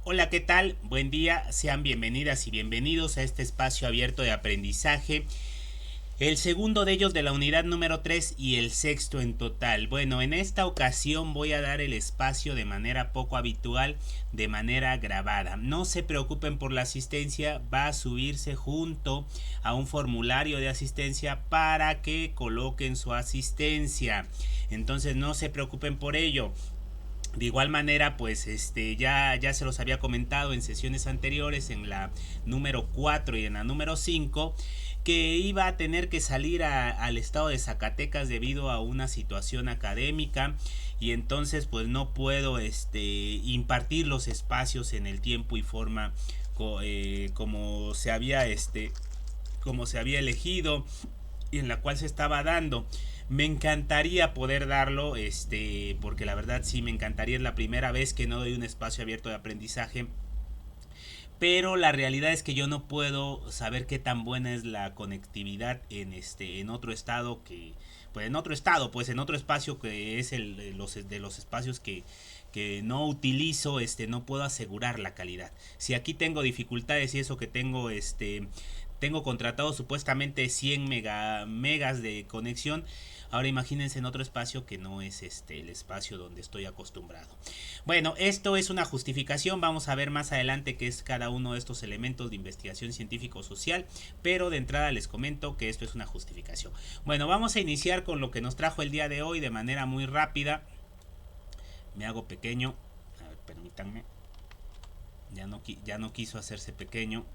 Hola, ¿qué tal? Buen día, sean bienvenidas y bienvenidos a este espacio abierto de aprendizaje, el segundo de ellos de la unidad número 3 y el sexto en total. Bueno, en esta ocasión voy a dar el espacio de manera poco habitual, de manera grabada. No se preocupen por la asistencia, va a subirse junto a un formulario de asistencia para que coloquen su asistencia. Entonces no se preocupen por ello. De igual manera, pues ya se los había comentado en sesiones anteriores, en la número 4 y en la número 5, que iba a tener que salir al estado de Zacatecas debido a una situación académica y entonces pues no puedo impartir los espacios en el tiempo y forma como se había como se había elegido y en la cual se estaba dando. Me encantaría poder darlo, porque la verdad sí me encantaría, es la primera vez que no doy un espacio abierto de aprendizaje, pero la realidad es que yo no puedo saber qué tan buena es la conectividad en otro estado pues en otro espacio que es de los espacios que no utilizo, no puedo asegurar la calidad. Si aquí tengo dificultades y eso que tengo contratado supuestamente 100 megas de conexión. Ahora imagínense en otro espacio que no es el espacio donde estoy acostumbrado. Bueno, esto es una justificación. Vamos a ver más adelante qué es cada uno de estos elementos de investigación científico-social. Pero de entrada les comento que esto es una justificación. Bueno, vamos a iniciar con lo que nos trajo el día de hoy de manera muy rápida. Me hago pequeño. A ver, permítanme. Ya no quiso hacerse pequeño.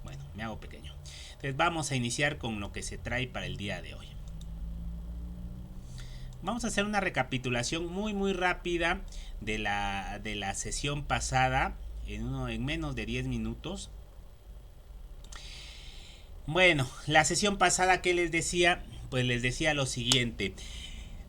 Bueno, me hago pequeño. Entonces vamos a iniciar con lo que se trae para el día de hoy. Vamos a hacer una recapitulación muy rápida de la sesión pasada en menos de 10 minutos. Bueno, la sesión pasada, ¿qué les decía? Pues les decía lo siguiente.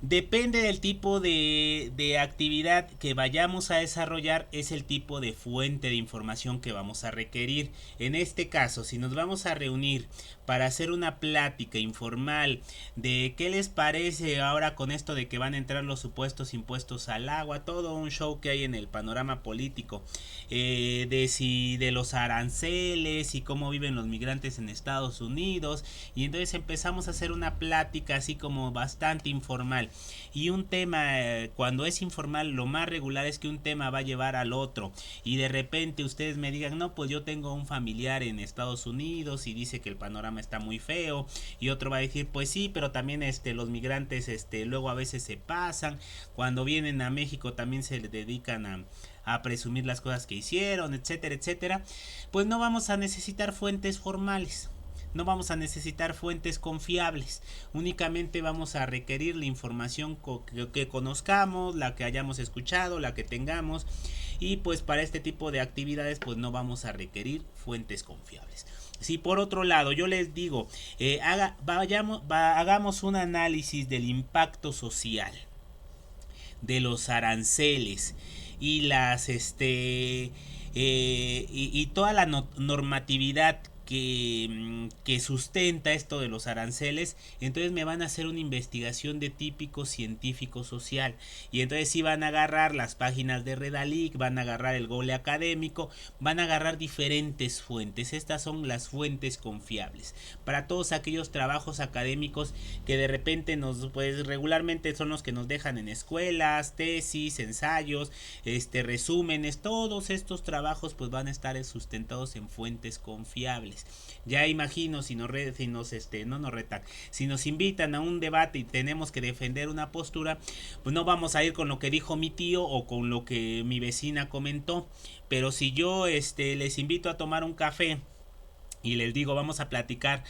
Depende del tipo de actividad que vayamos a desarrollar, es el tipo de fuente de información que vamos a requerir. En este caso, si nos vamos a reunir para hacer una plática informal de qué les parece ahora con esto de que van a entrar los supuestos impuestos al agua, todo un show que hay en el panorama político, de los aranceles y cómo viven los migrantes en Estados Unidos, y entonces empezamos a hacer una plática así como bastante informal. Y un tema, cuando es informal, lo más regular es que un tema va a llevar al otro. Y de repente ustedes me digan, no, pues yo tengo un familiar en Estados Unidos y dice que el panorama está muy feo. Y otro va a decir, pues sí, pero también los migrantes luego a veces se pasan. Cuando vienen a México también se dedican a presumir las cosas que hicieron, etcétera, etcétera. Pues no vamos a necesitar fuentes formales. No vamos a necesitar fuentes confiables, únicamente vamos a requerir la información que conozcamos, la que hayamos escuchado, la que tengamos, y pues para este tipo de actividades pues no vamos a requerir fuentes confiables. Si por otro lado yo les digo, hagamos un análisis del impacto social de los aranceles y y toda la normatividad que sustenta esto de los aranceles, entonces me van a hacer una investigación de típico científico social, y entonces sí van a agarrar las páginas de Redalic, van a agarrar el Google académico, van a agarrar diferentes fuentes. Estas son las fuentes confiables para todos aquellos trabajos académicos que de repente pues regularmente son los que nos dejan en escuelas, tesis, ensayos, resúmenes. Todos estos trabajos pues van a estar sustentados en fuentes confiables. Ya imagino si no nos retan, si nos invitan a un debate y tenemos que defender una postura, pues no vamos a ir con lo que dijo mi tío o con lo que mi vecina comentó. Pero si yo les invito a tomar un café y les digo vamos a platicar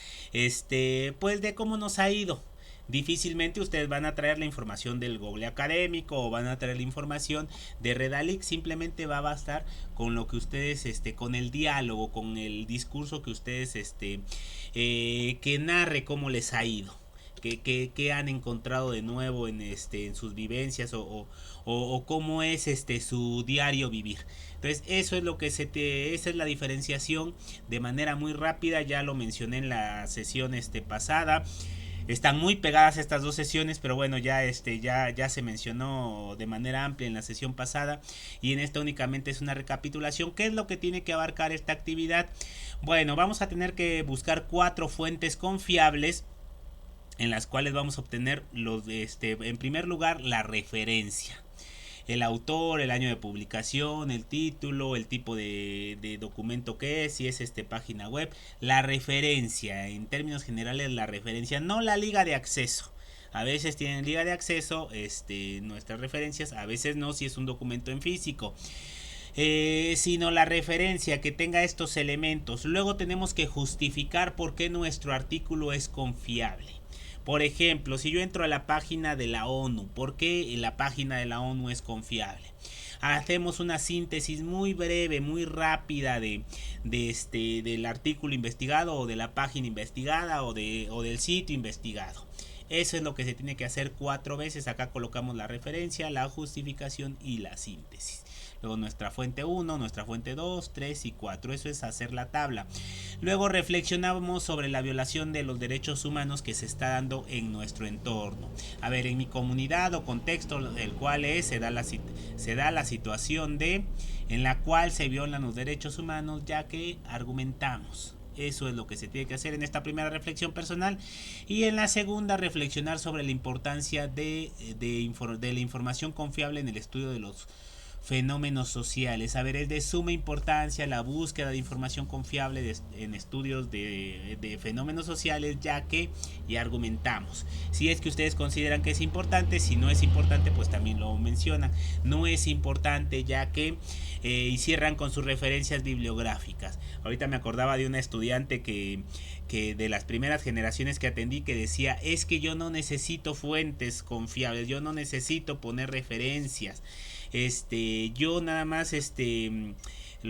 pues de cómo nos ha ido, difícilmente ustedes van a traer la información del Google académico o van a traer la información de Redalic. Simplemente va a bastar con lo que ustedes con el diálogo, con el discurso que ustedes que narre cómo les ha ido, que han encontrado de nuevo en sus vivencias o cómo es su diario vivir. Entonces eso es lo que esa es la diferenciación de manera muy rápida. Ya lo mencioné en la sesión pasada. Están muy pegadas estas dos sesiones, pero bueno, ya se mencionó de manera amplia en la sesión pasada y en esta únicamente es una recapitulación. ¿Qué es lo que tiene que abarcar esta actividad? Bueno, vamos a tener que buscar 4 fuentes confiables en las cuales vamos a obtener en primer lugar la referencia. El autor, el año de publicación, el título, el tipo de documento que es, si es página web, la referencia, en términos generales la referencia, no la liga de acceso. A veces tienen liga de acceso nuestras referencias, a veces no si es un documento en físico. Sino la referencia que tenga estos elementos. Luego tenemos que justificar por qué nuestro artículo es confiable. Por ejemplo, si yo entro a la página de la ONU, ¿por qué la página de la ONU es confiable? Hacemos una síntesis muy breve, muy rápida del artículo investigado o de la página investigada o del sitio investigado. Eso es lo que se tiene que hacer 4 veces. Acá colocamos la referencia, la justificación y la síntesis. Luego nuestra fuente 1, nuestra fuente 2, 3 y 4. Eso es hacer la tabla. Luego reflexionamos sobre la violación de los derechos humanos que se está dando en nuestro entorno. A ver, en mi comunidad o contexto, el cual se da la situación en la cual se violan los derechos humanos, ya que argumentamos. Eso es lo que se tiene que hacer en esta primera reflexión personal. Y en la segunda, reflexionar sobre la importancia de la información confiable en el estudio de los fenómenos sociales. A ver, es de suma importancia la búsqueda de información confiable en estudios de fenómenos sociales, ya que y argumentamos. Si es que ustedes consideran que es importante, si no es importante, pues también lo mencionan. No es importante, ya que y cierran con sus referencias bibliográficas. Ahorita me acordaba de una estudiante que de las primeras generaciones que atendí, que decía, es que yo no necesito fuentes confiables, yo no necesito poner referencias. Yo nada más,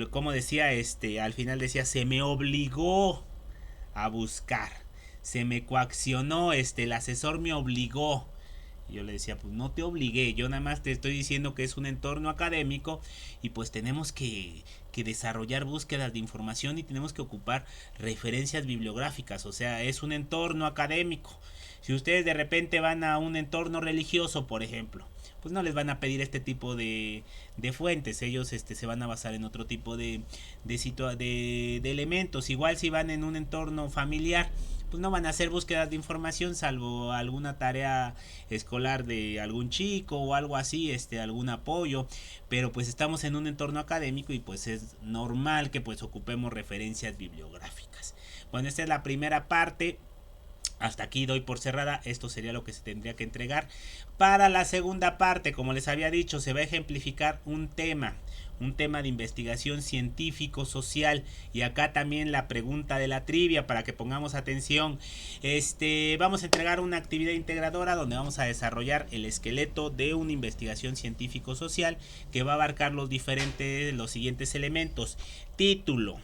como decía, al final decía, se me obligó a buscar, se me coaccionó, el asesor me obligó. Y yo le decía, pues no te obligué, yo nada más te estoy diciendo que es un entorno académico y pues tenemos que desarrollar búsquedas de información y tenemos que ocupar referencias bibliográficas, o sea, es un entorno académico. Si ustedes de repente van a un entorno religioso, por ejemplo, pues no les van a pedir este tipo de fuentes, ellos se van a basar en otro tipo de elementos. Igual si van en un entorno familiar, pues no van a hacer búsquedas de información salvo alguna tarea escolar de algún chico o algo así, algún apoyo, pero pues estamos en un entorno académico y pues es normal que pues ocupemos referencias bibliográficas. Bueno, esta es la primera parte. Hasta aquí doy por cerrada, esto sería lo que se tendría que entregar. Para la segunda parte, como les había dicho, se va a ejemplificar un tema de investigación científico-social. Y acá también la pregunta de la trivia para que pongamos atención. Vamos a entregar una actividad integradora donde vamos a desarrollar el esqueleto de una investigación científico-social que va a abarcar los siguientes elementos. Título.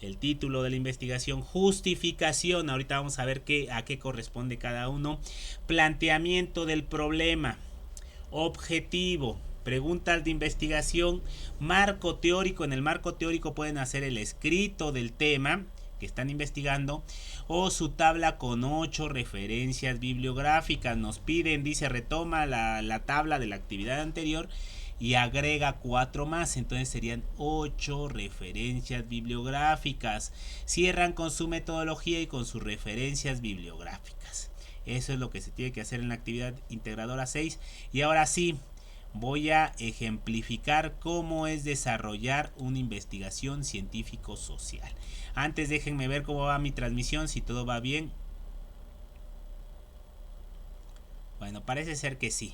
El título de la investigación, justificación, ahorita vamos a ver a qué corresponde cada uno, planteamiento del problema, objetivo, preguntas de investigación, marco teórico. En el marco teórico pueden hacer el escrito del tema que están investigando o su tabla con 8 referencias bibliográficas. Nos piden, dice, retoma la tabla de la actividad anterior y agrega 4 más, entonces serían 8 referencias bibliográficas. Cierran con su metodología y con sus referencias bibliográficas. Eso es lo que se tiene que hacer en la actividad integradora 6. Y ahora sí, voy a ejemplificar cómo es desarrollar una investigación científico-social. Antes déjenme ver cómo va mi transmisión, si todo va bien. Bueno, parece ser que sí.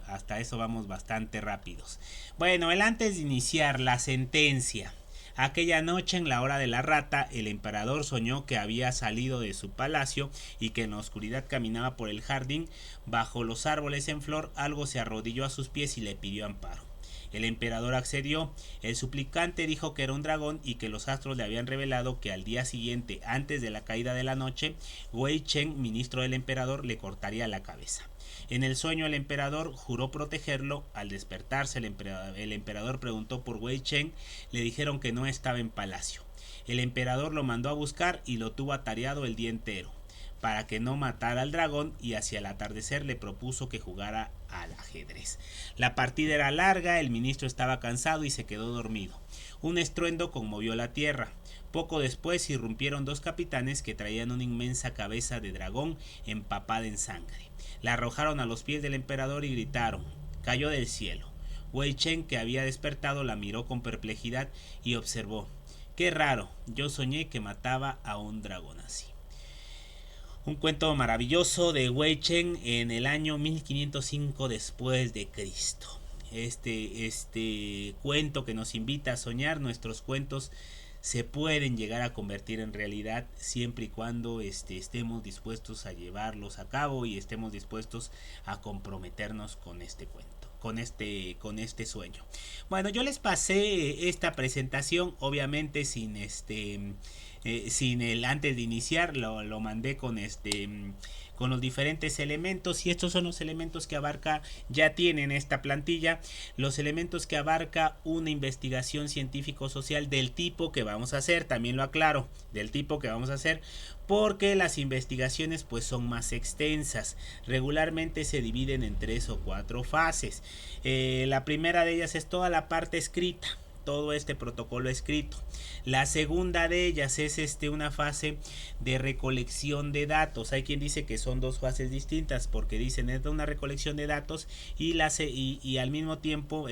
Hasta eso vamos bastante rápidos. Bueno, antes de iniciar la sentencia. Aquella noche, en la hora de la rata, el emperador soñó que había salido de su palacio y que en la oscuridad caminaba por el jardín. Bajo los árboles en flor, algo se arrodilló a sus pies y le pidió amparo. El emperador accedió. El suplicante dijo que era un dragón y que los astros le habían revelado que al día siguiente, antes de la caída de la noche, Wei Chen, ministro del emperador, le cortaría la cabeza. En el sueño el emperador juró protegerlo. Al despertarse el emperador preguntó por Wei Chen. Le dijeron que no estaba en palacio. El emperador lo mandó a buscar y lo tuvo atareado el día entero. para que no matara al dragón y hacia el atardecer le propuso que jugara al ajedrez. La partida era larga, el ministro estaba cansado y se quedó dormido. Un estruendo conmovió la tierra. Poco después irrumpieron dos capitanes que traían una inmensa cabeza de dragón empapada en sangre. La arrojaron a los pies del emperador y gritaron: «Cayó del cielo». Wei Chen, que había despertado, la miró con perplejidad y observó: «Qué raro, yo soñé que mataba a un dragón así». Un cuento maravilloso de Wei Chen en el año 1505 después de Cristo. Este cuento que nos invita a soñar. Nuestros cuentos se pueden llegar a convertir en realidad siempre y cuando estemos dispuestos a llevarlos a cabo y estemos dispuestos a comprometernos con este cuento, con este sueño. Bueno, yo les pasé esta presentación, obviamente sin el antes de iniciar, lo mandé con los diferentes elementos, y estos son los elementos que abarca, ya tienen esta plantilla, los elementos que abarca una investigación científico-social del tipo que vamos a hacer. También lo aclaro, del tipo que vamos a hacer, porque las investigaciones pues son más extensas. Regularmente se dividen en 3 o 4 fases. La primera de ellas es toda la parte escrita, todo este protocolo escrito. La segunda de ellas es una fase de recolección de datos. Hay quien dice que son 2 fases distintas, porque dicen es una recolección de datos y al mismo tiempo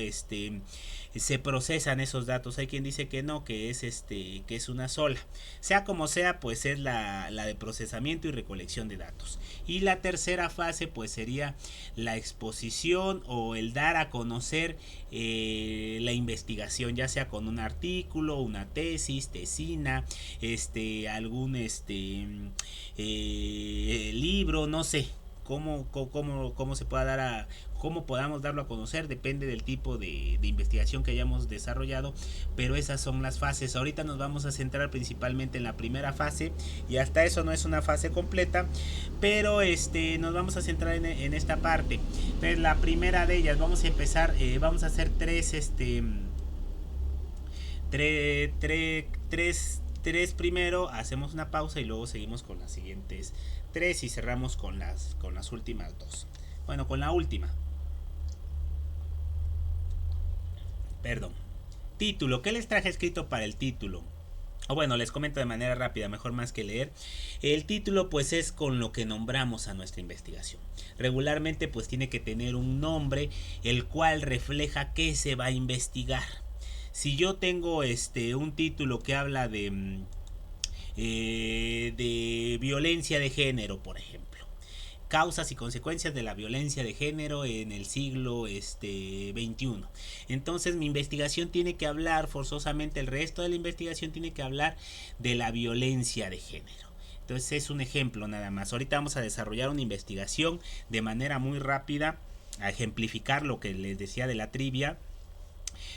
se procesan esos datos. Hay quien dice que no, que es una sola. Sea como sea, pues es la de procesamiento y recolección de datos. Y la tercera fase pues sería la exposición o el dar a conocer la investigación, ya sea con un artículo, una tesis, tesina, algún libro, no sé. Cómo se pueda dar cómo podamos darlo a conocer, depende del tipo de investigación que hayamos desarrollado, pero esas son las fases. Ahorita nos vamos a centrar principalmente en la primera fase, y hasta eso no es una fase completa, pero nos vamos a centrar en esta parte. Entonces, la primera de ellas, vamos a empezar, vamos a hacer tres primero, hacemos una pausa y luego seguimos con las siguientes 3 y cerramos con las últimas 2. Bueno, con la última. Perdón. Título. ¿Qué les traje escrito para el título? O bueno, les comento de manera rápida, mejor más que leer. El título pues es con lo que nombramos a nuestra investigación. Regularmente pues tiene que tener un nombre el cual refleja qué se va a investigar. Si yo tengo un título que habla de violencia de género, por ejemplo, causas y consecuencias de la violencia de género en el siglo XXI, entonces mi investigación tiene que hablar forzosamente, el resto de la investigación tiene que hablar de la violencia de género. Entonces es un ejemplo nada más. Ahorita vamos a desarrollar una investigación de manera muy rápida, a ejemplificar lo que les decía de la trivia.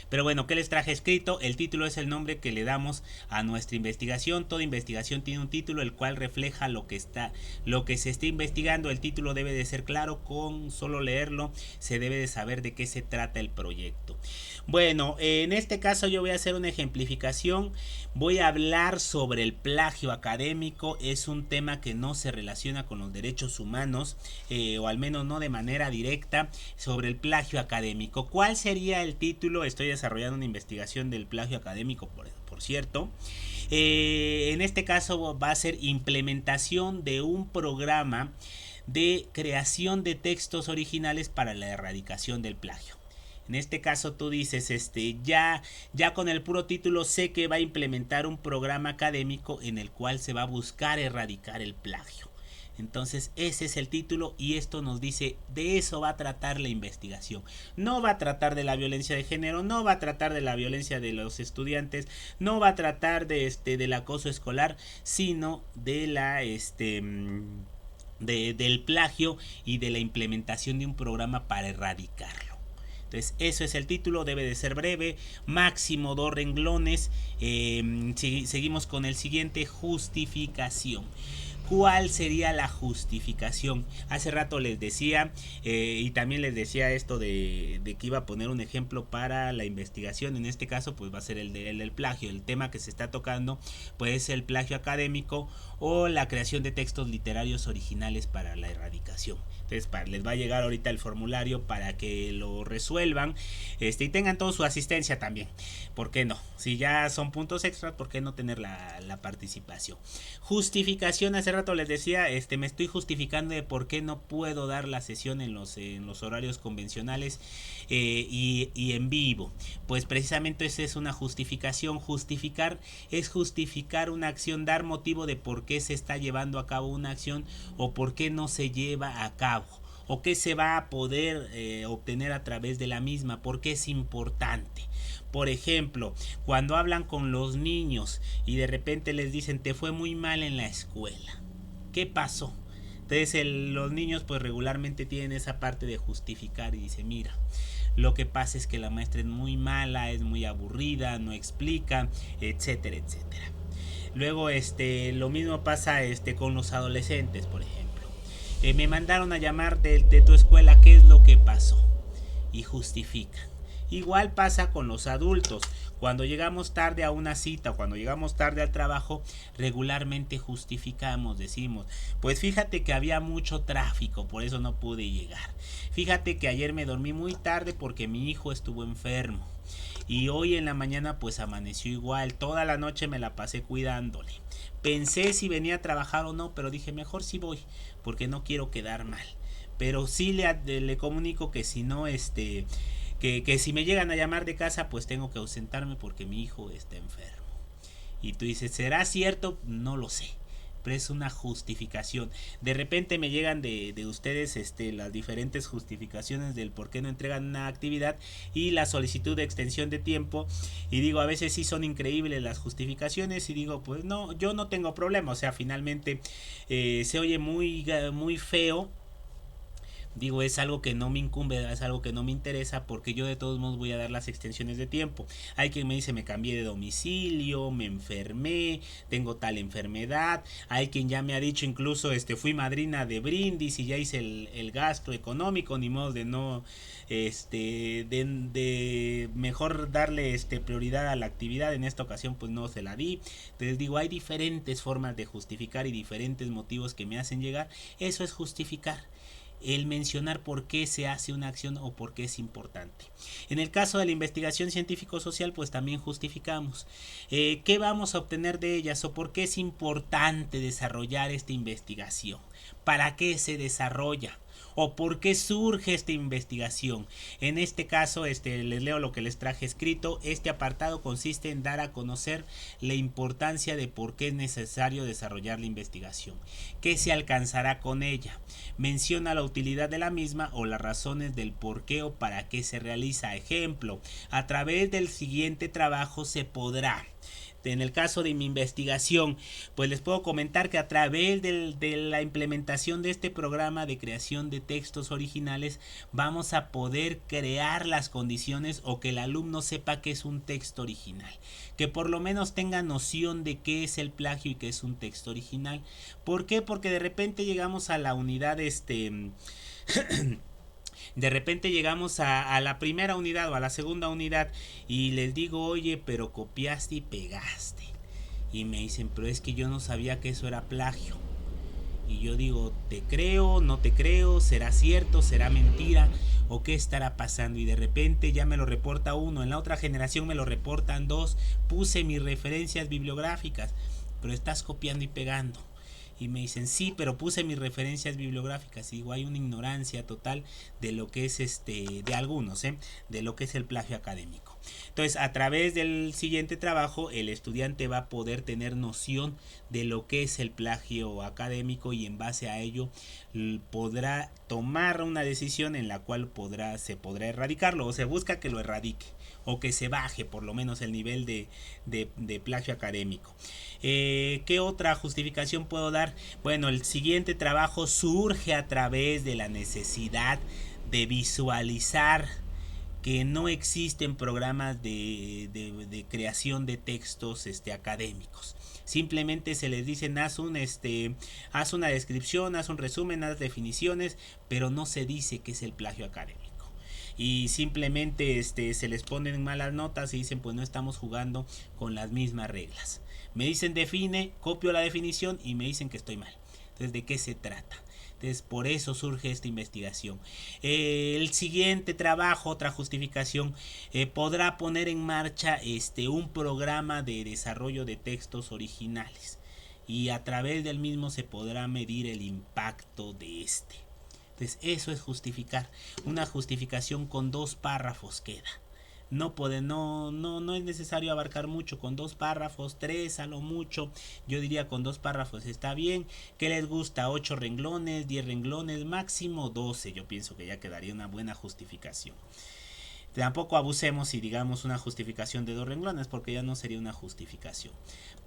Pero bueno, ¿qué les traje escrito? El título es el nombre que le damos a nuestra investigación. Toda investigación tiene un título el cual refleja lo que se está investigando. El título debe de ser claro, con solo leerlo se debe de saber de qué se trata el proyecto. Bueno, en este caso yo voy a hacer una ejemplificación. Voy a hablar sobre el plagio académico. Es un tema que no se relaciona con los derechos humanos, o al menos no de manera directa, sobre el plagio académico. ¿Cuál sería el título? Estoy desarrollando una investigación del plagio académico, por cierto. En este caso va a ser implementación de un programa de creación de textos originales para la erradicación del plagio. En este caso tú dices, ya con el puro título sé que va a implementar un programa académico en el cual se va a buscar erradicar el plagio. Entonces ese es el título, y esto nos dice, de eso va a tratar la investigación. No va a tratar de la violencia de género, no va a tratar de la violencia de los estudiantes, no va a tratar del acoso escolar, sino de del plagio y de la implementación de un programa para erradicarlo. Entonces eso es el título, debe de ser breve, máximo 2 renglones. Seguimos con el siguiente, justificación. ¿Cuál sería la justificación? Hace rato les decía, y también les decía esto de que iba a poner un ejemplo para la investigación. En este caso pues va a ser el del plagio. El tema que se está tocando pues es el plagio académico o la creación de textos literarios originales para la erradicación. Entonces les va a llegar ahorita el formulario para que lo resuelvan, y tengan toda su asistencia también. ¿Por qué no? Si ya son puntos extras, ¿por qué no tener la participación? Justificación, hace rato les decía, me estoy justificando de por qué no puedo dar la sesión en los horarios convencionales y en vivo. Pues precisamente esa es una justificación. Justificar es justificar una acción, dar motivo de por qué se está llevando a cabo una acción o por qué no se lleva a cabo, o qué se va a poder obtener a través de la misma, porque es importante. Por ejemplo, cuando hablan con los niños y de repente les dicen te fue muy mal en la escuela, ¿qué pasó? Entonces los niños pues regularmente tienen esa parte de justificar y dicen mira, lo que pasa es que la maestra es muy mala, es muy aburrida, no explica, etcétera, etcétera. Luego lo mismo pasa con los adolescentes, por ejemplo. Me mandaron a llamar de tu escuela, ¿qué es lo que pasó? Y justifican. Igual pasa con los adultos. Cuando llegamos tarde a una cita o cuando llegamos tarde al trabajo, regularmente justificamos, decimos, pues fíjate que había mucho tráfico, por eso no pude llegar. Fíjate que ayer me dormí muy tarde porque mi hijo estuvo enfermo. Y hoy en la mañana pues amaneció igual, toda la noche me la pasé cuidándole. Pensé si venía a trabajar o no, pero dije mejor sí voy, porque no quiero quedar mal. Pero sí le comunico que si no, que si me llegan a llamar de casa pues tengo que ausentarme porque mi hijo está enfermo. Y tú dices, ¿será cierto? No lo sé, pero es una justificación. De repente me llegan de ustedes las diferentes justificaciones del por qué no entregan una actividad y la solicitud de extensión de tiempo, y digo, a veces sí son increíbles las justificaciones y digo, pues no, yo no tengo problema. O sea, finalmente se oye muy feo. Digo, es algo que no me incumbe, es algo que no me interesa, porque yo de todos modos voy a dar las extensiones de tiempo. Hay quien me dice me cambié de domicilio, me enfermé, tengo tal enfermedad. Hay quien ya me ha dicho incluso fui madrina de brindis y ya hice el gasto económico, ni modo de no de mejor darle prioridad a la actividad. En esta ocasión pues no se la di. Entonces digo, hay diferentes formas de justificar y diferentes motivos que me hacen llegar. Eso es justificar, el mencionar por qué se hace una acción o por qué es importante. En el caso de la investigación científico-social pues también justificamos qué vamos a obtener de ellas o por qué es importante desarrollar esta investigación, para qué se desarrolla o por qué surge esta investigación. En este caso les leo lo que les traje escrito. Este apartado consiste en dar a conocer la importancia de por qué es necesario desarrollar la investigación, qué se alcanzará con ella, menciona la utilidad de la misma o las razones del por qué o para qué se realiza. Ejemplo, a través del siguiente trabajo se podrá. En el caso de mi investigación, pues les puedo comentar que a través de la implementación de este programa de creación de textos originales vamos a poder crear las condiciones o que el alumno sepa que es un texto original, que por lo menos tenga noción de qué es el plagio y qué es un texto original. ¿Por qué? Porque de repente llegamos a la unidad de repente llegamos a la primera unidad o a la segunda unidad y les digo, oye, pero copiaste y pegaste. Y me dicen, pero es que yo no sabía que eso era plagio. Y yo digo, ¿te creo? ¿No te creo? ¿Será cierto? ¿Será mentira? ¿O qué estará pasando? Y de repente ya me lo reporta uno, en la otra generación me lo reportan dos. Puse mis referencias bibliográficas, pero estás copiando y pegando. Y me dicen, sí, pero puse mis referencias bibliográficas. Y digo, hay una ignorancia total de lo que es de algunos, de lo que es el plagio académico. Entonces, a través del siguiente trabajo, el estudiante va a poder tener noción de lo que es el plagio académico y en base a ello podrá tomar una decisión en la cual se podrá erradicarlo, o se busca que lo erradique o que se baje por lo menos el nivel de plagio académico. ¿Qué otra justificación puedo dar? Bueno, el siguiente trabajo surge a través de la necesidad de visualizar que no existen programas de creación de textos académicos. simplemente se les dice haz una descripción, haz un resumen, haz definiciones, pero no se dice qué es el plagio académico. Y simplemente se les ponen malas notas y dicen pues no estamos jugando con las mismas reglas. Me dicen define, copio la definición y me dicen que estoy mal. Entonces, ¿de qué se trata? Entonces, por eso surge esta investigación. El siguiente trabajo, otra justificación, podrá poner en marcha un programa de desarrollo de textos originales. Y a través del mismo se podrá medir el impacto de este. Entonces, eso es justificar. Una justificación con 2 párrafos queda. No es necesario abarcar mucho, con 2 párrafos, 3 a lo mucho. Yo diría con 2 párrafos está bien. ¿Qué les gusta? 8 renglones, 10 renglones, máximo 12. Yo pienso que ya quedaría una buena justificación. Tampoco abusemos y digamos una justificación de 2 renglones, porque ya no sería una justificación.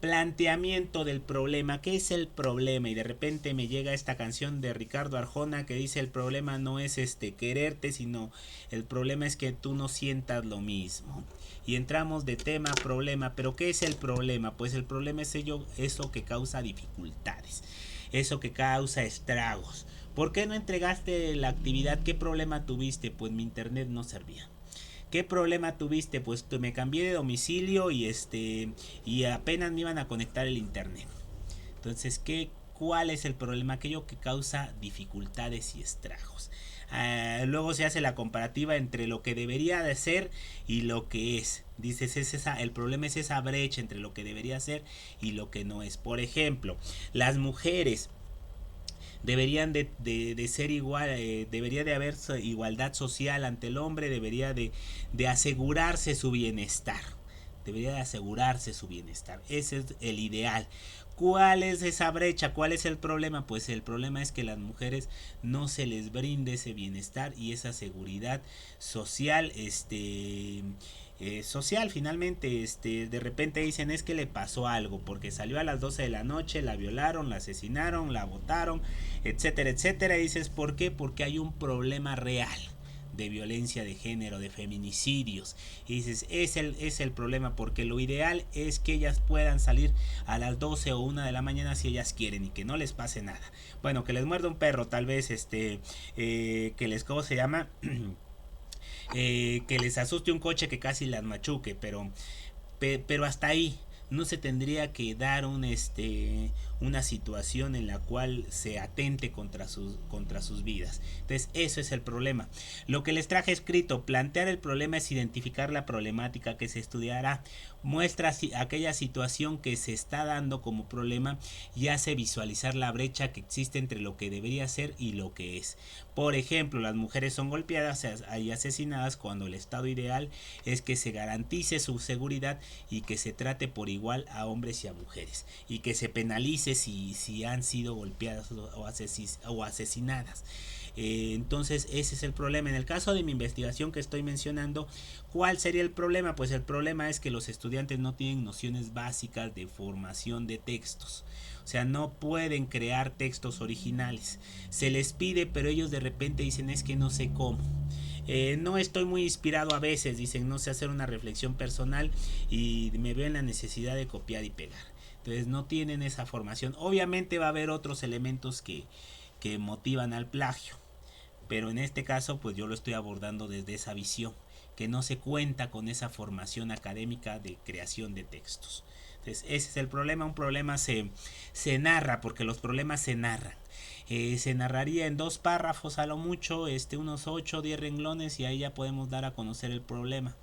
Planteamiento del problema. ¿Qué es el problema? Y de repente me llega esta canción de Ricardo Arjona que dice: el problema no es quererte, sino el problema es que tú no sientas lo mismo. Y entramos de tema a problema. ¿Pero qué es el problema? Pues el problema es eso que causa dificultades, eso que causa estragos. ¿Por qué no entregaste la actividad? ¿Qué problema tuviste? Pues mi internet no servía. ¿Qué problema tuviste? Pues me cambié de domicilio y apenas me iban a conectar el internet. Entonces, ¿cuál es el problema? Aquello que causa dificultades y estragos. Luego se hace la comparativa entre lo que debería de ser y lo que es. Dices, el problema es esa brecha entre lo que debería ser y lo que no es. Por ejemplo, las mujeres deberían de ser igual, debería de haber igualdad social ante el hombre, debería de asegurarse su bienestar, debería de asegurarse su bienestar, ese es el ideal. ¿Cuál es esa brecha? ¿Cuál es el problema? Pues el problema es que a las mujeres no se les brinde ese bienestar y esa seguridad social, social finalmente. De repente dicen es que le pasó algo porque salió a las 12 de la noche, la violaron, la asesinaron, la botaron, etcétera, etcétera. Y dices, ¿por qué? Porque hay un problema real de violencia de género, de feminicidios. Y dices, es el problema, porque lo ideal es que ellas puedan salir a las 12 o 1 de la mañana si ellas quieren y que no les pase nada. Bueno, que les muerda un perro, tal vez, que les, ¿cómo se llama? Que les asuste un coche que casi las machuque, pero hasta ahí. No se tendría que dar una situación en la cual se atente contra sus vidas. Entonces, eso es el problema. Lo que les traje escrito: plantear el problema es identificar la problemática que se estudiará, muestra aquella situación que se está dando como problema y hace visualizar la brecha que existe entre lo que debería ser y lo que es. Por ejemplo, las mujeres son golpeadas y asesinadas cuando el estado ideal es que se garantice su seguridad y que se trate por igual a hombres y a mujeres, y que se penalice si han sido golpeadas o asesinadas. Entonces ese es el problema. En el caso de mi investigación que estoy mencionando, ¿cuál sería el problema? Pues el problema es que los estudiantes no tienen nociones básicas de formación de textos. O sea, no pueden crear textos originales. Se les pide, pero ellos de repente dicen es que no sé cómo. No estoy muy inspirado a veces, dicen, no sé hacer una reflexión personal y me veo en la necesidad de copiar y pegar. Entonces no tienen esa formación. Obviamente va a haber otros elementos que motivan al plagio, pero en este caso pues yo lo estoy abordando desde esa visión, que no se cuenta con esa formación académica de creación de textos. Entonces ese es el problema. Un problema se narra, porque los problemas se narran. Se narraría en 2 párrafos a lo mucho, unos 8 o 10 renglones, y ahí ya podemos dar a conocer el problema.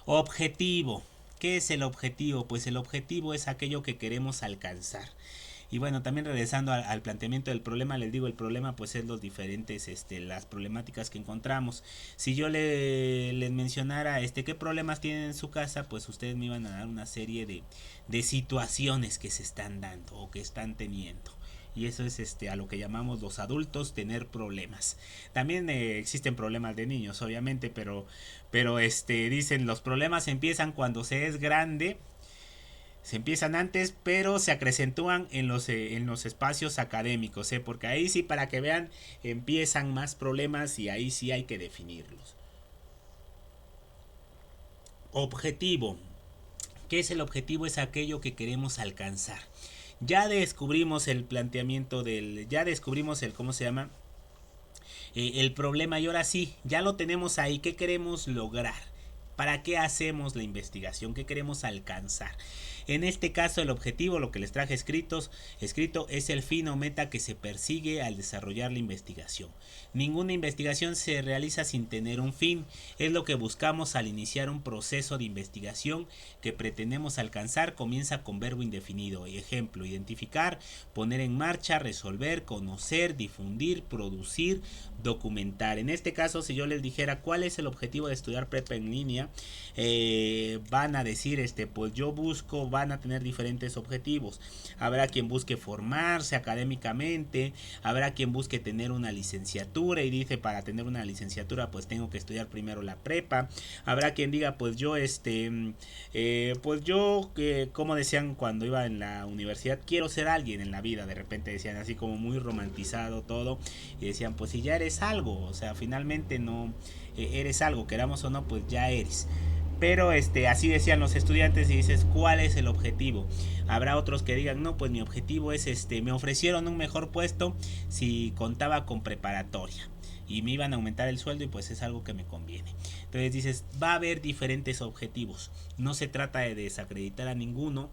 Objetivo. ¿Qué es el objetivo? Pues el objetivo es aquello que queremos alcanzar. Y bueno, también regresando al planteamiento del problema, les digo, el problema pues es los diferentes, las problemáticas que encontramos. Si yo les mencionara qué problemas tienen en su casa, pues ustedes me iban a dar una serie de situaciones que se están dando o que están teniendo. Y eso es a lo que llamamos los adultos tener problemas. También existen problemas de niños, obviamente, pero dicen los problemas empiezan cuando se es grande. Se empiezan antes, pero se acrecentúan en los espacios académicos, porque ahí sí, para que vean, empiezan más problemas y ahí sí hay que definirlos. Objetivo. ¿Qué es el objetivo? Es aquello que queremos alcanzar. Ya descubrimos el planteamiento ya descubrimos ¿cómo se llama? El problema, y ahora sí, ya lo tenemos ahí. ¿Qué queremos lograr? ¿Para qué hacemos la investigación? ¿Qué queremos alcanzar? En este caso el objetivo, lo que les traje escrito es el fin o meta que se persigue al desarrollar la investigación. Ninguna investigación se realiza sin tener un fin. Es lo que buscamos al iniciar un proceso de investigación que pretendemos alcanzar. Comienza con verbo indefinido. Ejemplo: identificar, poner en marcha, resolver, conocer, difundir, producir, documentar. En este caso, si yo les dijera cuál es el objetivo de estudiar prepa en línea, van a decir, pues yo busco, van a tener diferentes objetivos. Habrá quien busque formarse académicamente, habrá quien busque tener una licenciatura y dice, para tener una licenciatura pues tengo que estudiar primero la prepa. Habrá quien diga, pues yo como decían cuando iba en la universidad, quiero ser alguien en la vida. De repente decían así como muy romantizado todo, y decían, pues si ya eres algo, o sea, finalmente no eres algo, queramos o no, pues ya eres. Pero así decían los estudiantes, y dices, ¿cuál es el objetivo? Habrá otros que digan, no, pues mi objetivo es me ofrecieron un mejor puesto si contaba con preparatoria y me iban a aumentar el sueldo y pues es algo que me conviene. Entonces dices, va a haber diferentes objetivos. No se trata de desacreditar a ninguno.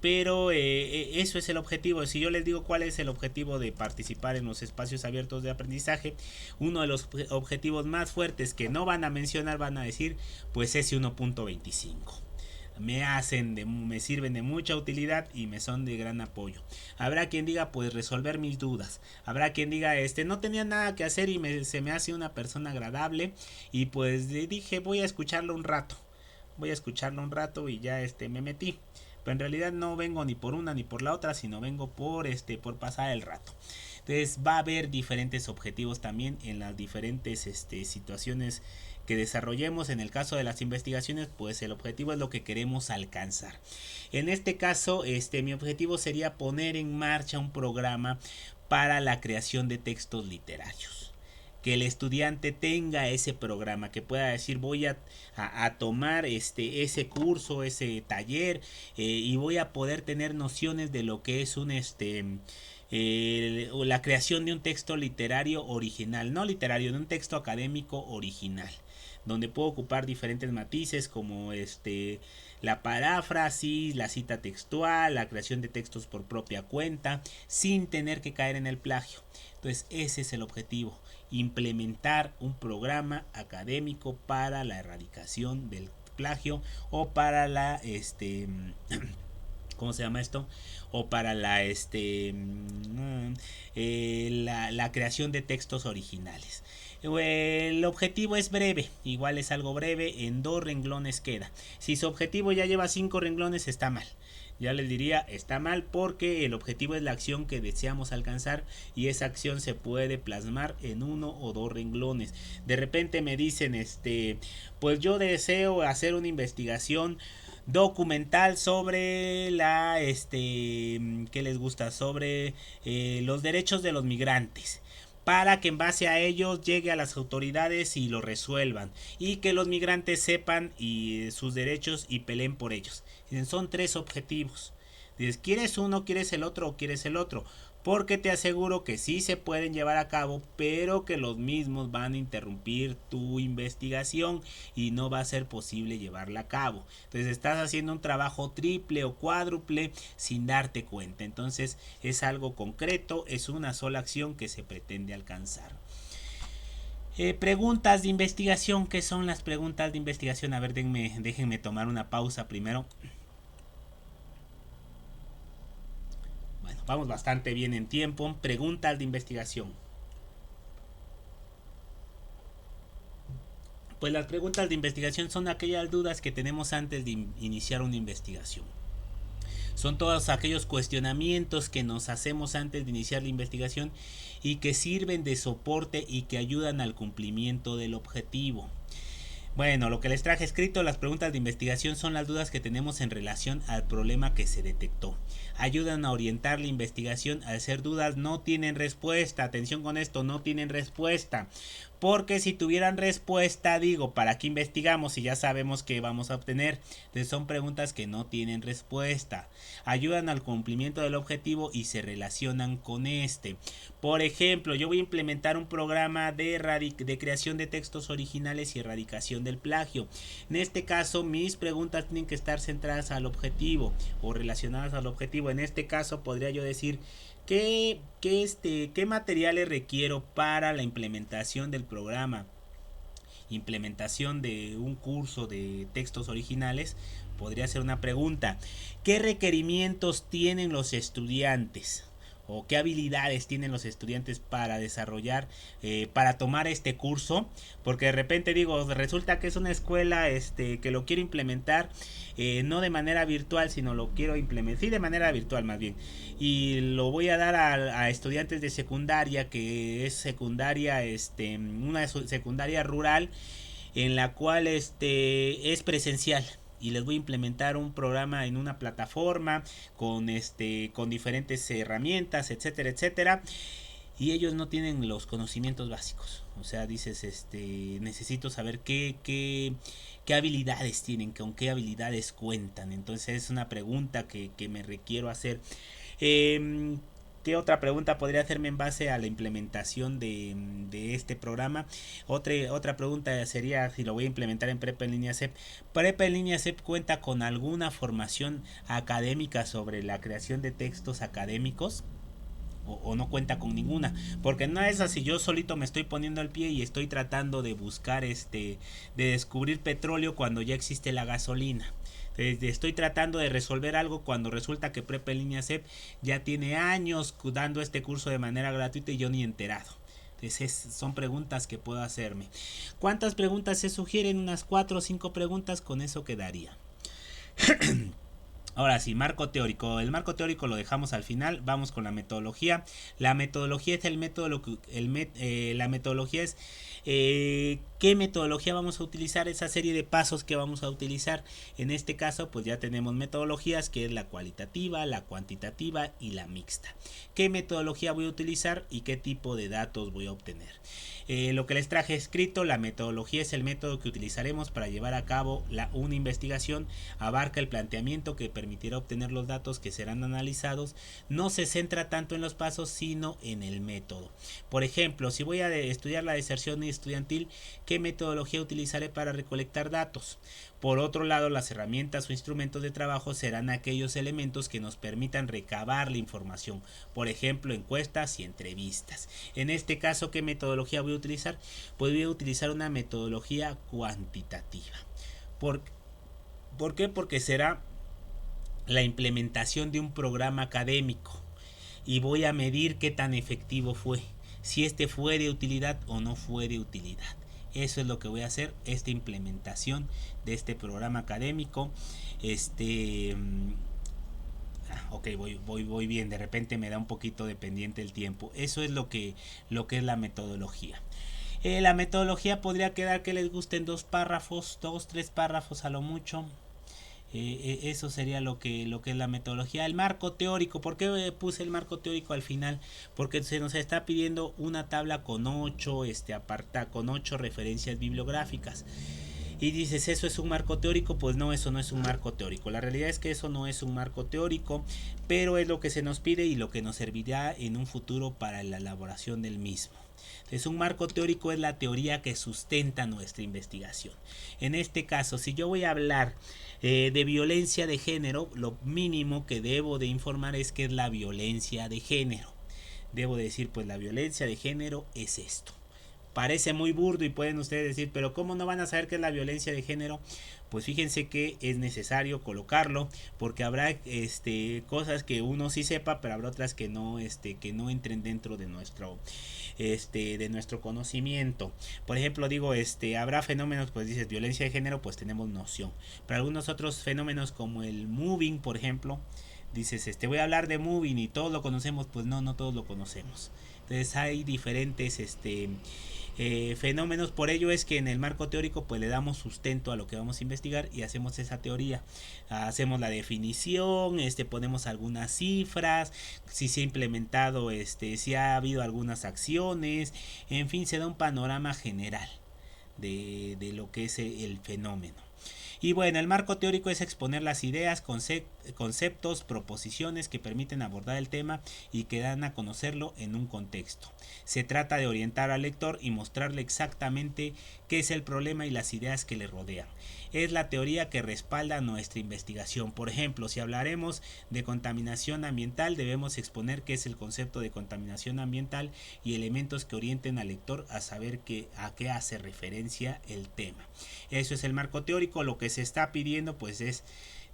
Pero eso es el objetivo. Si yo les digo cuál es el objetivo de participar en los espacios abiertos de aprendizaje, uno de los objetivos más fuertes que no van a mencionar, van a decir, pues ese 1.25. Me sirven de mucha utilidad y me son de gran apoyo. Habrá quien diga, pues resolver mis dudas. Habrá quien diga, no tenía nada que hacer y se me hace una persona agradable y pues dije, voy a escucharlo un rato y ya me metí. Pero en realidad no vengo ni por una ni por la otra, sino vengo por pasar el rato. Entonces va a haber diferentes objetivos también en las diferentes situaciones que desarrollemos. En el caso de las investigaciones, pues el objetivo es lo que queremos alcanzar. En este caso, mi objetivo sería poner en marcha un programa para la creación de textos literarios. Que el estudiante tenga ese programa, que pueda decir, voy a tomar ese curso, ese taller, y voy a poder tener nociones de lo que es la creación de un texto literario original, no literario, de un texto académico original, donde puedo ocupar diferentes matices como la paráfrasis, la cita textual, la creación de textos por propia cuenta, sin tener que caer en el plagio. Entonces ese es el objetivo, implementar un programa académico para la erradicación del plagio o para la ¿cómo se llama esto? O para la la creación de textos originales. El objetivo es breve, igual es algo breve, en 2 renglones queda. Si su objetivo ya lleva 5 renglones, está mal. Ya les diría, está mal, porque el objetivo es la acción que deseamos alcanzar y esa acción se puede plasmar en 1 o 2 renglones. De repente me dicen, pues yo deseo hacer una investigación documental sobre ¿qué les gusta? Sobre los derechos de los migrantes, para que en base a ellos llegue a las autoridades y lo resuelvan, y que los migrantes sepan sus derechos y peleen por ellos. Son 3 objetivos. Dices, ¿quieres uno, quieres el otro o quieres el otro? Porque te aseguro que sí se pueden llevar a cabo, pero que los mismos van a interrumpir tu investigación y no va a ser posible llevarla a cabo. Entonces estás haciendo un trabajo triple o cuádruple sin darte cuenta. Entonces es algo concreto, es una sola acción que se pretende alcanzar. Preguntas de investigación. ¿Qué son las preguntas de investigación? A ver, déjenme tomar una pausa primero. Bueno, vamos bastante bien en tiempo. Preguntas de investigación. Pues las preguntas de investigación son aquellas dudas que tenemos antes de iniciar una investigación. Son todos aquellos cuestionamientos que nos hacemos antes de iniciar la investigación y que sirven de soporte y que ayudan al cumplimiento del objetivo. Bueno, lo que les traje escrito, las preguntas de investigación son las dudas que tenemos en relación al problema que se detectó. ayudan a orientar la investigación. Al ser dudas no tienen respuesta. Atención con esto, no tienen respuesta. Porque si tuvieran respuesta, digo, ¿para qué investigamos si ya sabemos que vamos a obtener? Entonces son preguntas que no tienen respuesta. Ayudan al cumplimiento del objetivo y se relacionan con este. Por ejemplo, yo voy a implementar un programa de creación de textos originales y erradicación del plagio. En este caso, mis preguntas tienen que estar centradas al objetivo o relacionadas al objetivo. En este caso, podría yo decir ¿qué materiales requiero para la implementación del programa? Implementación de un curso de textos originales. Podría ser una pregunta. ¿Qué requerimientos tienen los estudiantes? ¿O qué habilidades tienen los estudiantes para desarrollar, para tomar este curso? Porque de repente digo, resulta que es una escuela que lo quiero implementar, no de manera virtual, sino lo quiero implementar, sí, de manera virtual más bien. Y lo voy a dar a estudiantes de secundaria, que es secundaria, una secundaria rural, en la cual es presencial. Y les voy a implementar un programa en una plataforma con diferentes herramientas, etcétera, etcétera. Y ellos no tienen los conocimientos básicos. O sea, dices, necesito saber qué habilidades tienen, con qué habilidades cuentan. Entonces es una pregunta que me requiero hacer. ¿Qué otra pregunta podría hacerme en base a la implementación de este programa? Otra pregunta sería si lo voy a implementar en Prepa en línea CEP. ¿Prepa en línea CEP cuenta con alguna formación académica sobre la creación de textos académicos? O no cuenta con ninguna, porque no es así, yo solito me estoy poniendo el pie y estoy tratando de buscar de descubrir petróleo cuando ya existe la gasolina. Estoy tratando de resolver algo cuando resulta que Prepa en línea CEP ya tiene años dando este curso de manera gratuita y yo ni enterado. Entonces son preguntas que puedo hacerme. ¿Cuántas preguntas se sugieren? Unas 4 o 5 preguntas, con eso quedaría. Ahora sí, marco teórico. El marco teórico lo dejamos al final. Vamos con la metodología. La metodología es el método. La metodología es qué metodología vamos a utilizar, esa serie de pasos que vamos a utilizar. En este caso, pues ya tenemos metodologías, que es la cualitativa, la cuantitativa y la mixta. ¿Qué metodología voy a utilizar y qué tipo de datos voy a obtener? Lo que les traje escrito, la metodología es el método que utilizaremos para llevar a cabo una investigación. Abarca el planteamiento que permitirá obtener los datos que serán analizados. No se centra tanto en los pasos, sino en el método. Por ejemplo, si voy a estudiar la deserción estudiantil, ¿qué metodología utilizaré para recolectar datos? Por otro lado, las herramientas o instrumentos de trabajo serán aquellos elementos que nos permitan recabar la información, por ejemplo, encuestas y entrevistas. En este caso, ¿qué metodología voy a utilizar? Pues voy a utilizar una metodología cuantitativa. ¿Por qué? Porque será la implementación de un programa académico y voy a medir qué tan efectivo fue, si fue de utilidad o no fue de utilidad. Eso es lo que voy a hacer, esta implementación de este programa académico. Ok, voy bien, de repente me da un poquito de pendiente el tiempo. Eso es lo que es la metodología. La metodología podría quedar que les gusten 2 párrafos, 3 párrafos a lo mucho. Eso sería lo que es la metodología. El marco teórico, ¿por qué puse el marco teórico al final? Porque se nos está pidiendo una tabla con 8 con 8 referencias bibliográficas. Y dices, ¿eso es un marco teórico? Pues no, eso no es un marco teórico. La realidad es que eso no es un marco teórico, pero es lo que se nos pide y lo que nos servirá en un futuro para la elaboración del mismo. Entonces, un marco teórico es la teoría que sustenta nuestra investigación. En este caso, si yo voy a hablar de violencia de género, lo mínimo que debo de informar es qué es la violencia de género. Debo decir, pues la violencia de género es esto. Parece muy burdo y pueden ustedes decir, pero ¿cómo no van a saber qué es la violencia de género? Pues fíjense que es necesario colocarlo, porque habrá cosas que uno sí sepa, pero habrá otras que no entren dentro de nuestro conocimiento. Por ejemplo, digo, habrá fenómenos, pues dices violencia de género, pues tenemos noción. Pero algunos otros fenómenos como el moving, por ejemplo, dices, voy a hablar de moving y todos lo conocemos, pues no todos lo conocemos. Entonces hay diferentes fenómenos. Por ello es que en el marco teórico pues le damos sustento a lo que vamos a investigar y hacemos esa teoría, hacemos la definición, ponemos algunas cifras, si se ha implementado, si ha habido algunas acciones, en fin, se da un panorama general de lo que es el fenómeno. Y bueno, el marco teórico es exponer las ideas, conceptos, proposiciones que permiten abordar el tema y que dan a conocerlo en un contexto. Se trata de orientar al lector y mostrarle exactamente qué es el problema y las ideas que le rodean. Es la teoría que respalda nuestra investigación. Por ejemplo, si hablaremos de contaminación ambiental, debemos exponer qué es el concepto de contaminación ambiental y elementos que orienten al lector a saber a qué hace referencia el tema. Eso es el marco teórico. Lo que se está pidiendo pues es,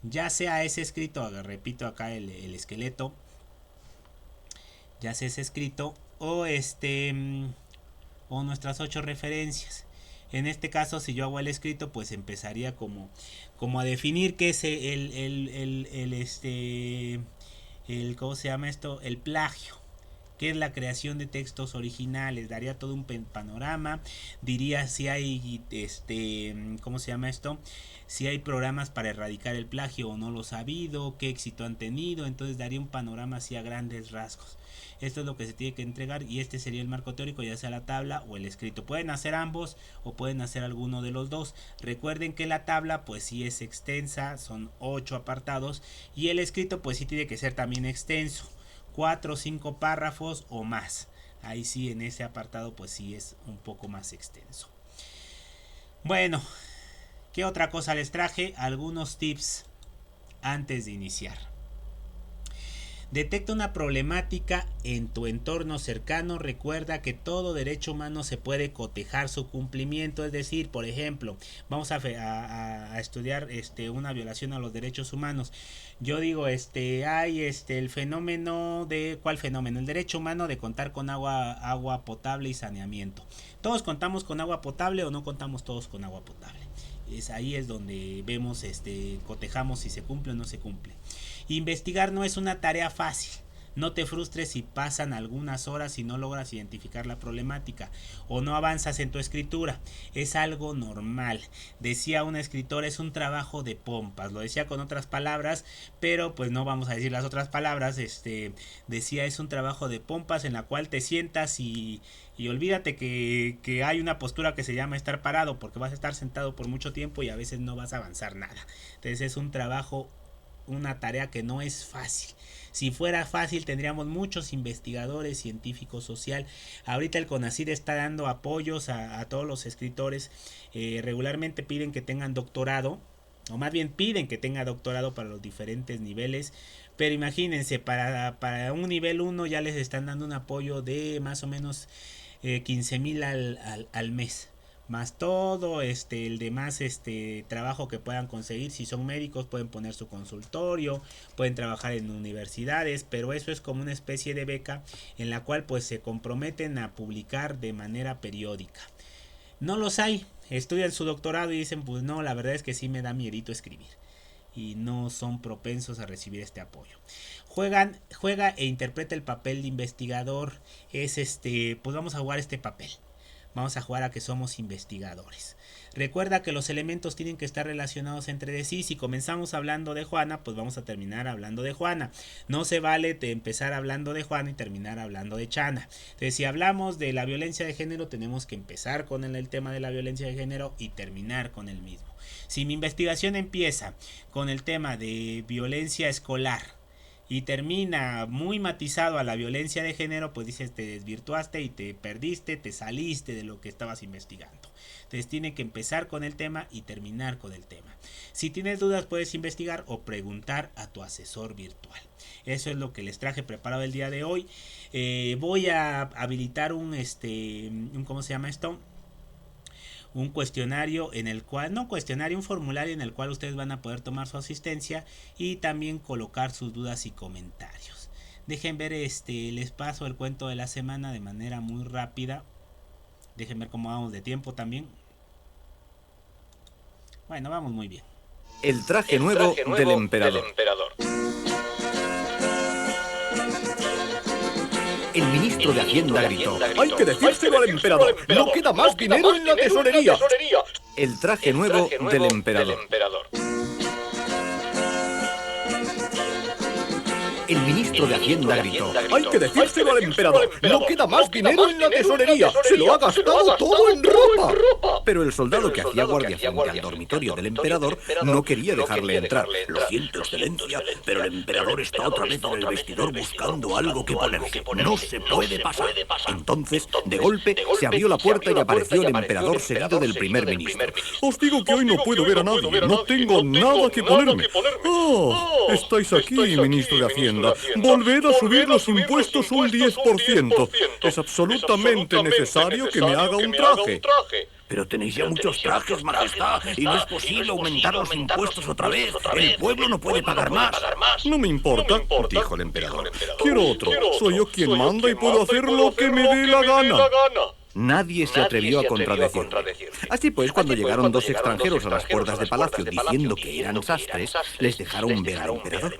ya sea ese escrito, repito acá el esqueleto, ya sea ese escrito o o nuestras 8 referencias. En este caso, si yo hago el escrito, pues empezaría como a definir qué es ¿cómo se llama esto? El plagio. ¿Qué es la creación de textos originales? Daría todo un panorama, diría si hay, ¿cómo se llama esto? Si hay programas para erradicar el plagio o no los ha habido, qué éxito han tenido, entonces daría un panorama así a grandes rasgos. Esto es lo que se tiene que entregar y este sería el marco teórico, ya sea la tabla o el escrito. Pueden hacer ambos o pueden hacer alguno de los dos. Recuerden que la tabla pues sí es extensa, son 8 apartados y el escrito pues sí tiene que ser también extenso, 4 o 5 párrafos o más. Ahí sí, en ese apartado pues sí es un poco más extenso. Bueno, ¿qué otra cosa les traje? Algunos tips antes de iniciar. Detecta una problemática en tu entorno cercano. Recuerda que todo derecho humano se puede cotejar su cumplimiento. Es decir, por ejemplo, vamos a estudiar una violación a los derechos humanos. Yo digo, hay el fenómeno de... ¿Cuál fenómeno? El derecho humano de contar con agua potable y saneamiento. ¿Todos contamos con agua potable o no contamos todos con agua potable? Ahí es donde vemos, cotejamos si se cumple o no se cumple. Investigar no es una tarea fácil. No te frustres si pasan algunas horas y no logras identificar la problemática o no avanzas en tu escritura. Es algo normal. Decía una escritora, es un trabajo de pompas. Lo decía con otras palabras, pero pues no vamos a decir las otras palabras. Decía, es un trabajo de pompas en la cual te sientas y olvídate que hay una postura que se llama estar parado, porque vas a estar sentado por mucho tiempo y a veces no vas a avanzar nada. Entonces es un trabajo, una tarea que no es fácil. Si fuera fácil tendríamos muchos investigadores, científicos, social. Ahorita el CONACYT está dando apoyos a todos los escritores. Regularmente piden que tengan doctorado, o más bien piden que tenga doctorado para los diferentes niveles. Pero imagínense, para un nivel 1 ya les están dando un apoyo de más o menos 15,000 al mes. Más todo el demás trabajo que puedan conseguir. Si son médicos pueden poner su consultorio, pueden trabajar en universidades, pero eso es como una especie de beca en la cual pues se comprometen a publicar de manera periódica. No los hay, estudian su doctorado y dicen pues no, la verdad es que sí me da miedito escribir y no son propensos a recibir este apoyo. Juega e interpreta el papel de investigador. Es pues vamos a jugar este papel. Vamos a jugar a que somos investigadores. Recuerda que los elementos tienen que estar relacionados entre sí. Si comenzamos hablando de Juana, pues vamos a terminar hablando de Juana. No se vale empezar hablando de Juana y terminar hablando de Chana. Entonces, si hablamos de la violencia de género, tenemos que empezar con el tema de la violencia de género y terminar con el mismo. Si mi investigación empieza con el tema de violencia escolar y termina muy matizado a la violencia de género, pues dices, te desvirtuaste y te perdiste, te saliste de lo que estabas investigando. Entonces tiene que empezar con el tema y terminar con el tema. Si tienes dudas puedes investigar o preguntar a tu asesor virtual. Eso es lo que les traje preparado el día de hoy. Voy a habilitar un ¿cómo se llama esto? Un cuestionario en el cual, no cuestionario, un formulario en el cual ustedes van a poder tomar su asistencia y también colocar sus dudas y comentarios. Dejen ver, les paso el cuento de la semana de manera muy rápida. Dejen ver cómo vamos de tiempo también. Bueno, vamos muy bien. El traje nuevo del emperador. El ministro de Hacienda gritó: ¡hay que decírselo al emperador! ¡No queda más dinero en la tesorería! El traje nuevo del emperador. El ministro de Hacienda gritó: ¡hay que decírselo al emperador! ¡No queda más dinero en la tesorería! ¡Se lo ha gastado todo en ropa! Pero el soldado que hacía guardia frente al dormitorio del emperador no quería dejarle entrar. Lo siento, excelencia, pero el emperador está otra vez en el vestidor buscando algo que ponerse. No se puede pasar. Entonces, de golpe, se abrió la puerta y apareció el emperador seguido del primer ministro. Os digo que hoy no puedo ver a nadie, no tengo nada que ponerme. Estáis aquí, ministro de Hacienda. Volved a subir los impuestos un 10%. Es absolutamente necesario que me haga un traje. Pero tenéis ya muchos trajes, majestad, y no es posible aumentar los impuestos otra vez. El pueblo no puede pagar más. No me importa, dijo el emperador. Quiero otro. Soy yo quien manda y puedo hacer lo que me dé la gana. Nadie se atrevió a contradecir. Así pues, cuando llegaron dos extranjeros a las puertas de palacio diciendo que eran sastres, les dejaron ver al emperador.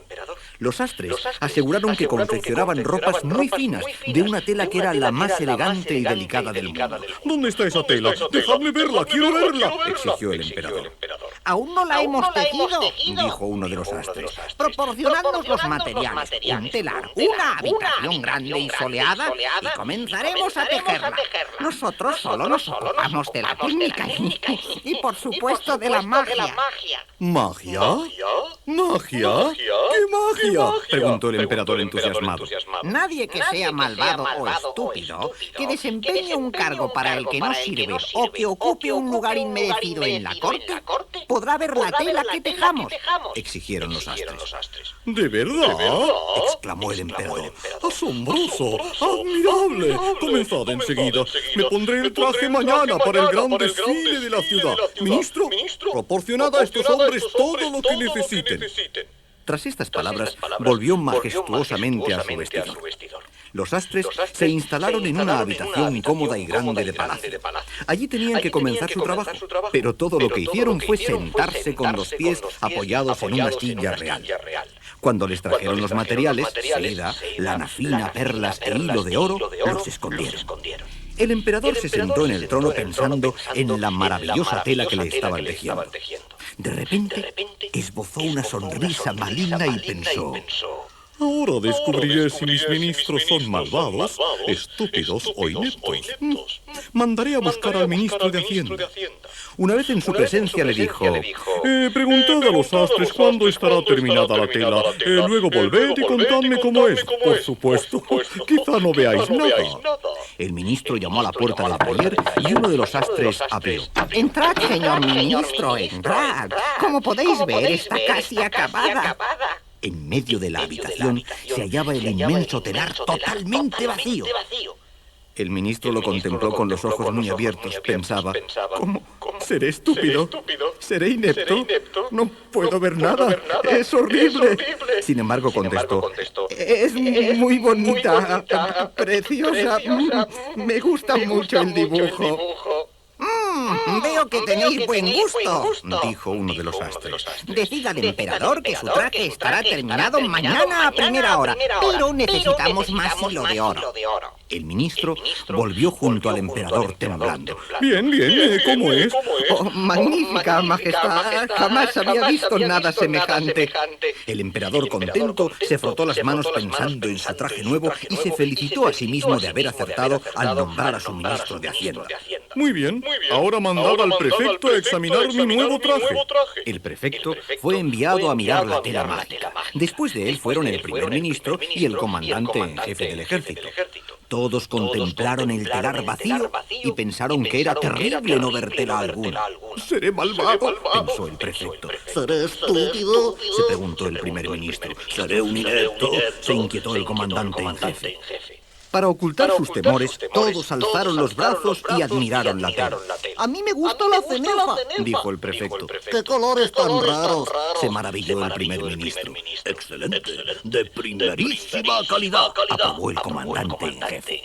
Los sastres aseguraron que confeccionaban ropas muy finas, de una tela que era la más elegante y delicada del mundo. ¿Dónde está esa tela? ¡Dejadme verla! ¡Quiero verla!, exigió el emperador. Aún no la hemos tejido, Dijo uno de los sastres. proporcionadnos los materiales, un telar, una habitación grande y soleada, y comenzaremos a tejerla. Nosotros solo nos ocupamos de la técnica y por supuesto de la magia. ¿Magia? ¿Magia? ¿Qué magia?, preguntó el emperador entusiasmado. Nadie que sea malvado o estúpido, que desempeñe un cargo para el que no sirve o que ocupe un lugar inmerecido en la corte, podrá ver la tela que tejamos, exigieron los sastres. ¿De verdad?, exclamó el emperador. ¡Asombroso! ¡Admirable! Comenzad enseguida. Me pondré el traje mañana para el gran desfile de la ciudad. Ministro, proporcionad a estos hombres todo lo que necesiten. Tras estas palabras, volvió majestuosamente a su vestidor. Los sastres se instalaron en una habitación cómoda y grande de palacio. Allí tenían que comenzar su trabajo, pero todo lo que hicieron fue sentarse con los pies apoyados en una silla real. Cuando les trajeron los materiales, seda, lana fina, perlas e hilo de oro, los escondieron. El emperador se sentó en el trono pensando en la maravillosa tela que le estaban tejiendo. De repente, esbozó una sonrisa maligna y pensó: ahora descubriré si mis ministros son malvados, estúpidos o ineptos. Mandaré a buscar al ministro de Hacienda. Una vez en su presencia le dijo: preguntad a los sastres cuándo estará terminada la tela. Luego volved y contadme cómo es. Por supuesto, quizá no veáis nada. El ministro llamó a la puerta del taller y uno de los sastres abrió. Entrad, señor ministro, entrad. Como podéis ver, está casi acabada. En medio de la habitación se hallaba el inmenso telar totalmente vacío. El ministro lo contempló con los ojos muy abiertos. Pensaba: ¿cómo? ¿Seré estúpido? ¿Seré inepto? No puedo ver nada. Es horrible. Sin embargo, contestó: es muy bonita, preciosa. Me gusta mucho el dibujo. Veo que tenéis buen gusto, dijo uno de los sastres. Decid al emperador que su traje estará terminado mañana a primera hora, pero necesitamos más hilo de oro. El ministro volvió junto al emperador temblando. Bien, ¿cómo es? Oh, magnífica, majestad. Jamás había visto nada semejante. El emperador, contento, se frotó las manos pensando en su traje nuevo y se felicitó a sí mismo de haber acertado al nombrar a su ministro de Hacienda. Muy bien. Ahora mandad al prefecto a examinar mi nuevo traje. El prefecto fue enviado a mirar la tela mágica. Después de él fueron el primer ministro y el comandante en jefe del ejército. Todos contemplaron el telar vacío y pensaron que era terrible no ver tela alguna. Seré malvado, pensó el prefecto. ¿Seré estúpido?, se preguntó el primer ministro. ¿Seré un inepto?, se inquietó el comandante en jefe. Para ocultar sus temores, todos alzaron los brazos y admiraron la tela. A mí me gusta la cenefa, dijo el prefecto. ¡Qué colores tan raros!, se maravilló el primer ministro. Excelente, de primerísima calidad, aprobó el comandante en jefe.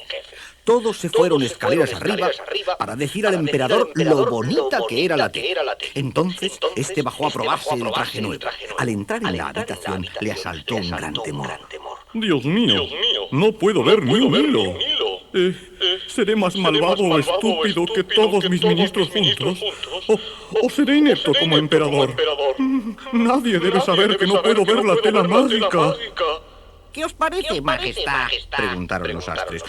Todos se fueron escaleras arriba para decir al emperador lo bonita que era la tela. Entonces, este bajó a probarse el traje nuevo. Al entrar en la habitación, le asaltó un gran temor. Dios mío, No puedo ver ni un hilo. ¿Seré más malvado o estúpido que todos mis ministros juntos? ¿O seré inepto como emperador? Nadie debe saber que no puedo ver la tela mágica. ¿Qué os parece, Majestad? Preguntaron los astres.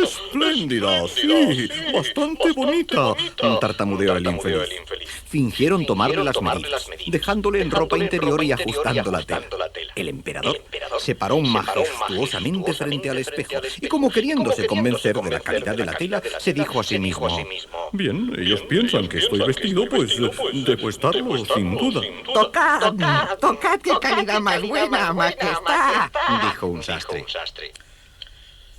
Espléndida, sí, bastante bonita. Tartamudeó el infeliz. Fingieron tomarle las medidas, dejándole en ropa interior y ajustando la tela. El emperador se paró majestuosamente frente al espejo y, como queriéndose convencer de la calidad de la tela, se dijo a sí mismo: Bien, ellos piensan que estoy vestido, pues debo estarlo, sin duda. Tocad, qué calidad más buena, Majestad, dijo un sastre.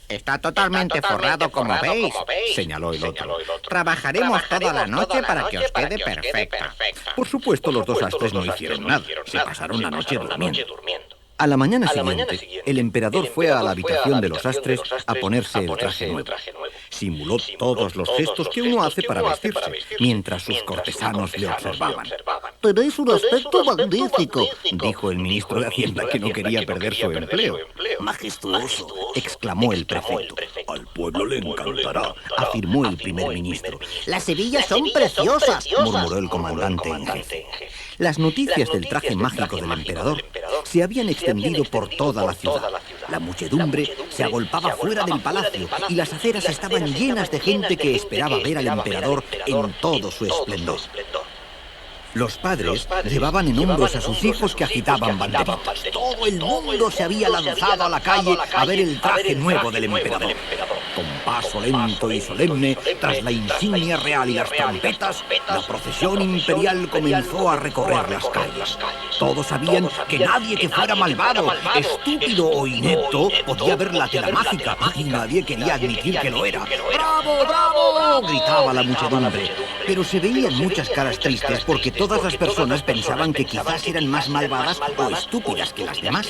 Está totalmente forrado, como veis, señaló el otro. Trabajaremos toda la noche para que os quede perfecta. Por supuesto, los dos astres no hicieron nada. Se pasaron la noche durmiendo. A la mañana siguiente, el emperador fue a la habitación de los astres a ponerse el traje nuevo. Simuló todos los gestos que uno hace para vestirse, mientras sus cortesanos le observaban. Tenéis un aspecto magnífico, dijo el ministro de Hacienda, que no quería perder su empleo. Majestuoso, exclamó el prefecto. Al pueblo le encantará, afirmó el primer ministro. Las hebillas son preciosas, murmuró el comandante en jefe. Las noticias del traje mágico del emperador se habían extendido por toda la ciudad. La muchedumbre se agolpaba fuera del palacio y las aceras estaban llenas de gente que esperaba ver al emperador en todo su esplendor. Los padres llevaban en hombros a sus hijos que agitaban banderitas. Todo el mundo se había lanzado a la calle a ver el traje nuevo del emperador. Con paso lento y solemne, tras la insignia real y las trompetas, la procesión imperial comenzó a recorrer las calles. Todos sabían que nadie que fuera malvado, estúpido o inepto podía ver la tela mágica, y nadie quería admitir que lo era. ¡Bravo, bravo!, gritaba la muchedumbre. Pero se veían muchas caras tristes porque todas las personas pensaban que quizás eran más malvadas o estúpidas que las demás.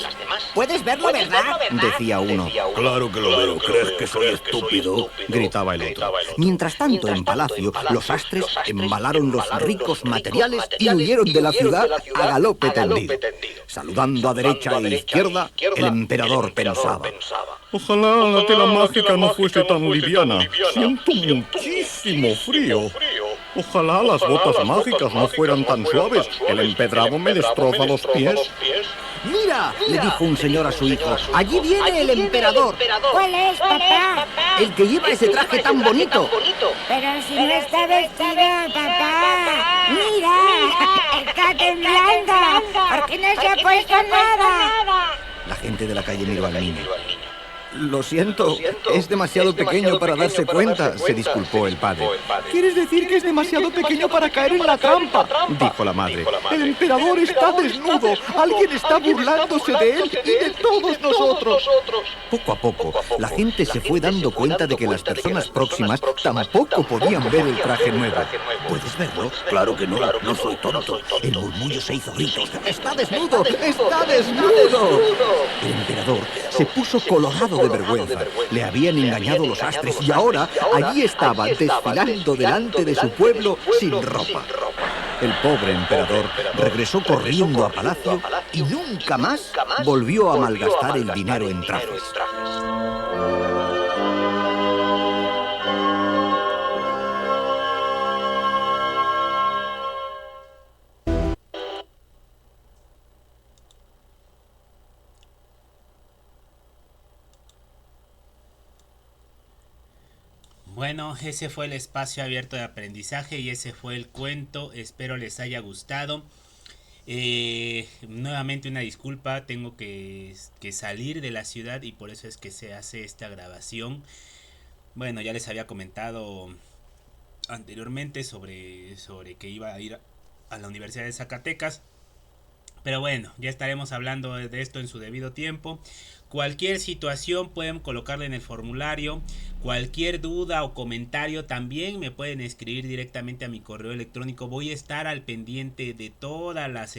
¿Puedes verlo, verdad?, decía uno. Claro que lo veo. ¿Crees que soy estúpido?, gritaba el otro. Mientras tanto, en palacio, los astres embalaron los ricos materiales y huyeron de la ciudad a galope tendido. Saludando a derecha e izquierda, el emperador pensaba: Ojalá la tela mágica no fuese tan liviana. Siento muchísimo frío. Ojalá las botas mágicas no fueran tan suaves. El empedrado me destroza los pies. ¡Mira!, le dijo un señor a su hijo. ¡Allí viene el emperador! ¿Cuál es, papá? El que lleva ese traje tan bonito. Pero si no está vestido, papá. Mira, está temblando. ¿Por qué no se ha puesto nada? La gente de la calle miró al niño. Lo siento, es demasiado pequeño para darse cuenta, se disculpó el padre. ¿Quieres decir que es demasiado pequeño para caer en la trampa?, dijo la madre. El emperador está desnudo. Alguien está burlándose de él y de todos nosotros. Poco a poco, la gente se fue dando cuenta de que las personas próximas tampoco podían ver el traje nuevo. ¿Puedes verlo? Claro que no, no soy tonto. El murmullo se hizo gritos. ¡Está desnudo! ¡Está desnudo! El emperador se puso colorado de vergüenza. Le habían engañado los astres y ahora allí estaba desfilando delante de su pueblo sin ropa. El pobre emperador regresó corriendo a palacio y nunca más volvió a malgastar el dinero en trajes. Bueno, ese fue el espacio abierto de aprendizaje y ese fue el cuento. Espero les haya gustado. Nuevamente una disculpa, tengo que salir de la ciudad y por eso es que se hace esta grabación. Bueno, ya les había comentado anteriormente sobre que iba a ir a la Universidad de Zacatecas. Pero bueno, ya estaremos hablando de esto en su debido tiempo. Cualquier situación pueden colocarla en el formulario. Cualquier duda o comentario también me pueden escribir directamente a mi correo electrónico. Voy a estar al pendiente de todas las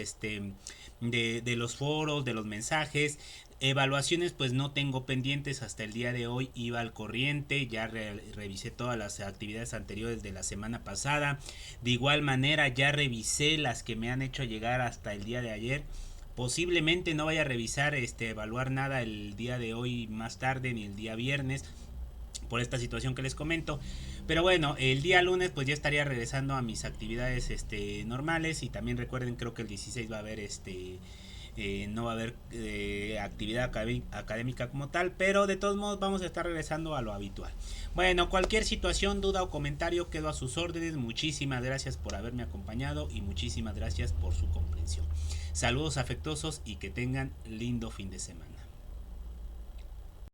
de los foros, de los mensajes. Evaluaciones pues no tengo pendientes, hasta el día de hoy iba al corriente, ya revisé todas las actividades anteriores de la semana pasada. De igual manera ya revisé las que me han hecho llegar hasta el día de ayer Posiblemente no vaya a revisar, evaluar nada el día de hoy más tarde ni el día viernes por esta situación que les comento. Pero bueno, el día lunes pues ya estaría regresando a mis actividades normales. Y también recuerden, creo que el 16 va a haber no va a haber actividad académica como tal, pero de todos modos vamos a estar regresando a lo habitual. Bueno, cualquier situación, duda o comentario, quedo a sus órdenes. Muchísimas gracias por haberme acompañado y muchísimas gracias por su comprensión. Saludos afectuosos y que tengan lindo fin de semana.